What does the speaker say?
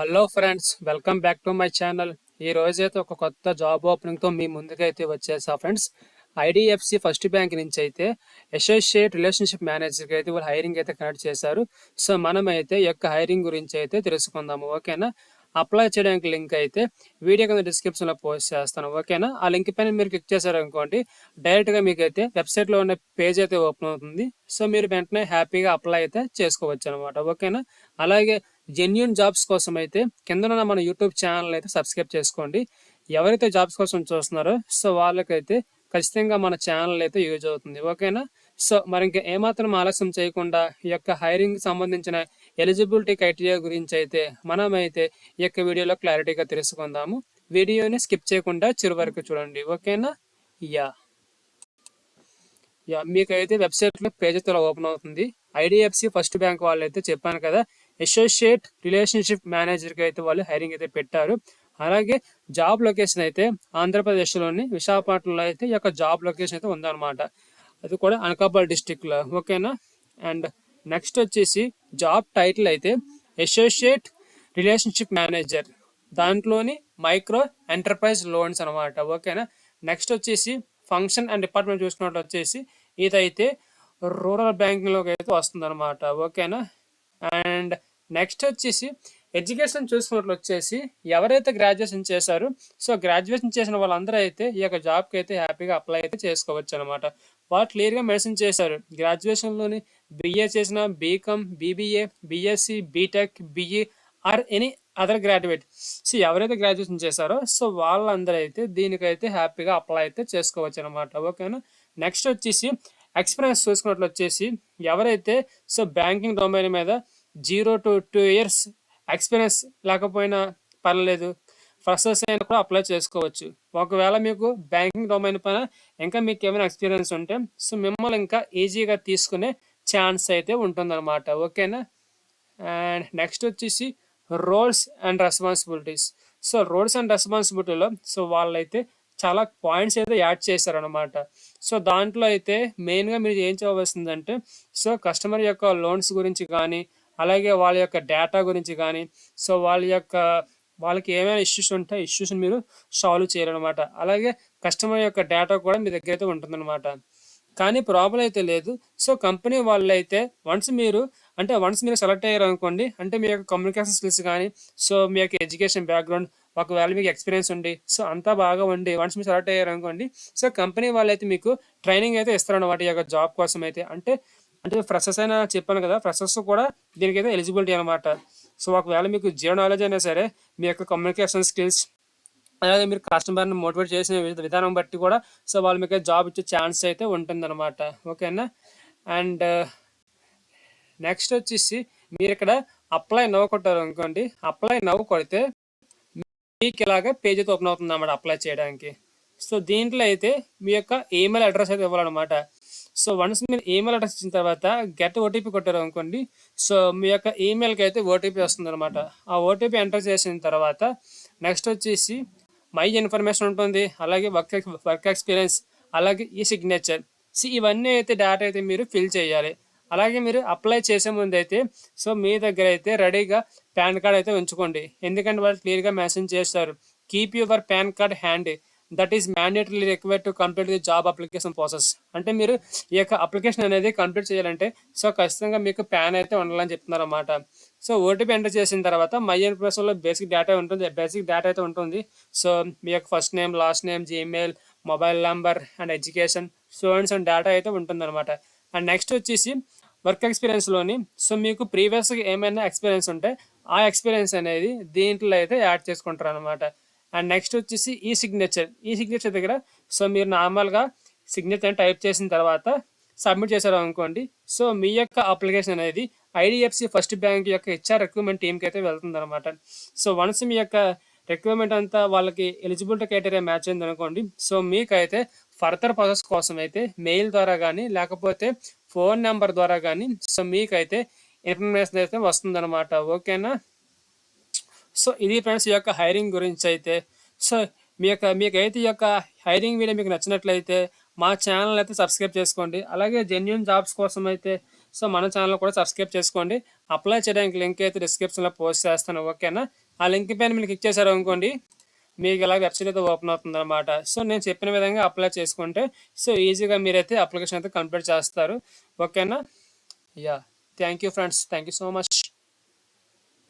Hello friends, welcome back to my channel. ఈ రోజైతే ఒక కొత్త జాబ్ ఓపెనింగ్తో మీ ముందుకైతే వచ్చేసా ఫ్రెండ్స్. ఐడిఎఫ్సి ఫస్ట్ బ్యాంక్ నుంచి అయితే అసోసియేట్ రిలేషన్షిప్ మేనేజర్కి అయితే వాళ్ళు హైరింగ్ అయితే కనెక్ట్ చేశారు. సో మనమైతే ఈ యొక్క హైరింగ్ గురించి అయితే తెలుసుకుందాము, ఓకేనా? అప్లై చేయడానికి లింక్ అయితే వీడియో కింద డిస్క్రిప్షన్లో పోస్ట్ చేస్తాను, ఓకేనా? ఆ లింక్ పైన మీరు క్లిక్ చేశారనుకోండి, డైరెక్ట్గా మీకు అయితే వెబ్సైట్లో ఉన్న పేజ్ అయితే ఓపెన్ అవుతుంది. సో మీరు వెంటనే హ్యాపీగా అప్లై అయితే చేసుకోవచ్చు అనమాట, ఓకేనా? అలాగే జెన్యూన్ జాబ్స్ కోసం అయితే కింద మన యూట్యూబ్ ఛానల్ అయితే సబ్స్క్రైబ్ చేసుకోండి. ఎవరైతే జాబ్స్ కోసం చూస్తున్నారో సో వాళ్ళకైతే ఖచ్చితంగా మన ఛానల్ అయితే యూజ్ అవుతుంది, ఓకేనా? సో మరి ఇంకా ఏమాత్రం ఆలస్యం చేయకుండా ఈ యొక్క హైరింగ్ సంబంధించిన ఎలిజిబిలిటీ క్రైటీరియా గురించి అయితే మనమైతే ఈ యొక్క వీడియోలో క్లారిటీగా తెలుసుకుందాము. వీడియోని స్కిప్ చేయకుండా చివరి వరకు చూడండి, ఓకేనా? యా యా మీకైతే వెబ్సైట్లో పేజ్ అయితే ఓపెన్ అవుతుంది. ఐడిఎఫ్సి ఫస్ట్ బ్యాంక్ వాళ్ళు అయితే చెప్పాను కదా, అసోసియేట్ రిలేషన్షిప్ మేనేజర్కి అయితే వాళ్ళు హైరింగ్ అయితే పెట్టారు. అలాగే జాబ్ లొకేషన్ అయితే ఆంధ్రప్రదేశ్లోని విశాఖపట్నంలో అయితే ఈ యొక్క జాబ్ లొకేషన్ అయితే ఉందన్నమాట. అది కూడా అనకాపల్లి డిస్టిక్లో, ఓకేనా? అండ్ నెక్స్ట్ వచ్చేసి జాబ్ టైటిల్ అయితే అసోసియేట్ రిలేషన్షిప్ మేనేజర్, దాంట్లోని మైక్రో ఎంటర్ప్రైజ్ లోన్స్ అనమాట, ఓకేనా? నెక్స్ట్ వచ్చేసి ఫంక్షన్ అండ్ డిపార్ట్మెంట్ చూసుకున్నట్టు వచ్చేసి ఇదైతే రూరల్ బ్యాంకింగ్లోకి అయితే వస్తుంది అనమాట, ఓకేనా? అండ్ నెక్స్ట్ వచ్చేసి ఎడ్యుకేషన్ చూసుకున్నట్లు వచ్చేసి ఎవరైతే గ్రాడ్యుయేషన్ చేశారో సో గ్రాడ్యుయేషన్ చేసిన వాళ్ళందరూ అయితే ఈ యొక్క జాబ్కి అయితే హ్యాపీగా అప్లై అయితే చేసుకోవచ్చు అనమాట. వాళ్ళు క్లియర్గా మెన్షన్ చేశారు, గ్రాడ్యుయేషన్లోని బిఏ చేసిన, BCom, BBA, BSc, BTech, BE or any other graduate. So ఎవరైతే గ్రాడ్యుయేషన్ చేశారో సో వాళ్ళందరూ అయితే దీనికైతే హ్యాపీగా అప్లై అయితే చేసుకోవచ్చు అనమాట, ఓకేనా? నెక్స్ట్ వచ్చేసి ఎక్స్పీరియన్స్ చూసుకున్నట్లు వచ్చేసి ఎవరైతే సో బ్యాంకింగ్ డొమైన్ మీద 0 to 2 years ఎక్స్పీరియన్స్ లేకపోయినా పర్లేదు, ఫ్రెషర్స్ అయినా కూడా అప్లై చేసుకోవచ్చు. ఒకవేళ మీకు బ్యాంకింగ్ డొమైన్ పైన ఇంకా మీకు ఏమైనా ఎక్స్పీరియన్స్ ఉంటే సో మిమ్మల్ని ఇంకా ఈజీగా తీసుకునే ఛాన్స్ అయితే ఉంటుందన్నమాట, ఓకేనా? అండ్ నెక్స్ట్ వచ్చేసి roles and responsibilities. So roles and రెస్పాన్సిబిలిటీలో సో వాళ్ళైతే చాలా పాయింట్స్ అయితే యాడ్ చేశారనమాట. సో దాంట్లో అయితే మెయిన్గా మీరు ఏం చేయవలసిందంటే సో కస్టమర్ యొక్క లోన్స్ గురించి కానీ, అలాగే వాళ్ళ యొక్క డేటా గురించి కానీ, సో వాళ్ళకి ఏమైనా ఇష్యూస్ ఉంటే ఇష్యూస్ని మీరు సాల్వ్ చేయాలన్నమాట. అలాగే కస్టమర్ యొక్క డేటా కూడా మీ దగ్గర అయితే ఉంటుందన్నమాట. కానీ ప్రాబ్లం అయితే లేదు. సో కంపెనీ వాళ్ళు అయితే వన్స్ మీరు సెలెక్ట్ అయ్యారు అనుకోండి, అంటే మీ యొక్క కమ్యూనికేషన్ స్కిల్స్ కానీ, సో మీ యొక్క ఎడ్యుకేషన్ బ్యాక్గ్రౌండ్, ఒకవేళ మీకు ఎక్స్పీరియన్స్ ఉండి సో అంతా బాగా ఉండి వన్స్ మీరు సెలెక్ట్ అయ్యారు అనుకోండి, సో కంపెనీ వాళ్ళు అయితే మీకు ట్రైనింగ్ అయితే ఇస్తారన్నమాట ఈ యొక్క జాబ్ కోసం అయితే. అంటే ఫ్రెషర్స్ అయినా చెప్పాను కదా, ఫ్రెషర్స్ కూడా దీనికైతే ఎలిజిబిలిటీ అనమాట. సో ఒకవేళ మీకు జీరో నాలెడ్జ్ అయినా సరే మీ యొక్క కమ్యూనికేషన్ స్కిల్స్, అలాగే మీరు కస్టమర్ని మోటివేట్ చేసిన విధానం బట్టి కూడా సో వాళ్ళు మీకు జాబ్ ఇచ్చే ఛాన్స్ అయితే ఉంటుందన్నమాట, ఓకేనా? అండ్ నెక్స్ట్ వచ్చేసి మీరు ఇక్కడ అప్లై నవ్వు కొట్టారు అనుకోండి, అప్లై నవ్వు కొడితే మీకు ఇలాగ పేజ్ అయితే ఓపెన్ అవుతుంది అన్నమాట అప్లై చేయడానికి. సో దీంట్లో అయితే మీ యొక్క ఈమెయిల్ అడ్రస్ అయితే ఇవ్వాలన్నమాట. సో వన్స్ మీరు ఈమెయిల్ అడ్రస్ ఇచ్చిన తర్వాత గెట్ ఓటీపీ కొట్టారు అనుకోండి, సో మీ యొక్క ఈమెయిల్కి అయితే ఓటీపీ వస్తుంది అనమాట. ఆ ఓటీపీ ఎంటర్ చేసిన తర్వాత నెక్స్ట్ వచ్చేసి మై ఇన్ఫర్మేషన్ ఉంటుంది, అలాగే వర్క్ ఎక్స్పీరియన్స్, అలాగే ఈ సిగ్నేచర్. సో ఇవన్నీ అయితే డేటా అయితే మీరు ఫిల్ చేయాలి. అలాగే మీరు అప్లై చేసే ముందు అయితే సో మీ దగ్గర అయితే రెడీగా పాన్ కార్డ్ అయితే ఉంచుకోండి. ఎందుకంటే వాళ్ళు క్లియర్గా మెన్షన్ చేస్తారు, keep your pan card hand, that is mandatory required to complete the job application process. అంటే మీరు ఈ యొక్క అప్లికేషన్ అనేది కంప్లీట్ చేయాలంటే సో ఖచ్చితంగా మీకు ప్యాన్ అయితే ఉండాలని చెప్తున్నారు అన్నమాట. సో ఓటీపీ ఎంటర్ చేసిన తర్వాత మై ఇన్ఫర్మేషన్లో బేసిక్ డేటా అయితే ఉంటుంది. సో మీ యొక్క first name, last name, Gmail, mobile number and education, students and data అయితే ఉంటుందన్నమాట. అండ్ నెక్స్ట్ వచ్చేసి వర్క్ ఎక్స్పీరియన్స్లోని సో మీకు ప్రీవియస్గా ఏమైనా ఎక్స్పీరియన్స్ ఉంటే ఆ ఎక్స్పీరియన్స్ అనేది దీంట్లో అయితే యాడ్ చేసుకుంటారు అనమాట. అండ్ నెక్స్ట్ వచ్చేసి ఈ సిగ్నేచర్ దగ్గర సో మీరు నార్మల్గా సిగ్నేచర్ టైప్ చేసిన తర్వాత సబ్మిట్ చేశారు అనుకోండి, సో మీ యొక్క అప్లికేషన్ అనేది ఐడిఎఫ్సి ఫస్ట్ బ్యాంక్ యొక్క హెచ్ఆర్ రిక్రూట్మెంట్ టీమ్కి అయితే వెళ్తుంది అనమాట. సో వన్స్ మీ యొక్క రిక్రూట్మెంట్ అంతా వాళ్ళకి ఎలిజిబిలిటీ క్రైటీరియా మ్యాచ్ అయింది అనుకోండి, సో మీకైతే ఫర్దర్ ప్రాసెస్ కోసం అయితే మెయిల్ ద్వారా కానీ లేకపోతే ఫోన్ నెంబర్ ద్వారా కానీ సో మీకైతే ఇన్ఫర్మేషన్ అయితే వస్తుందన్నమాట, ఓకేనా? సో ఇది ఫ్రెండ్స్ ఈ యొక్క హైరింగ్ గురించి అయితే. సో మీకైతే ఈ యొక్క హైరింగ్ వీడియో మీకు నచ్చినట్లయితే మా ఛానల్ అయితే సబ్స్క్రైబ్ చేసుకోండి. అలాగే జెన్యూన్ జాబ్స్ కోసం అయితే సో మన ఛానల్ కూడా సబ్స్క్రైబ్ చేసుకోండి. అప్లై చేయడానికి లింక్ అయితే డిస్క్రిప్షన్లో పోస్ట్ చేస్తాను, ఓకేనా? ఆ లింక్ పైన మీరు క్లిక్ చేశారు అనుకోండి, మీకు ఇలా వెబ్సైట్ అయితే ఓపెన్ అవుతుంది అనమాట. సో నేను చెప్పిన విధంగా అప్లై చేసుకుంటే సో ఈజీగా మీరైతే అప్లికేషన్ అయితే కంప్లీట్ చేస్తారు. ఓకేనా? Yeah, thank you friends, thank you so much.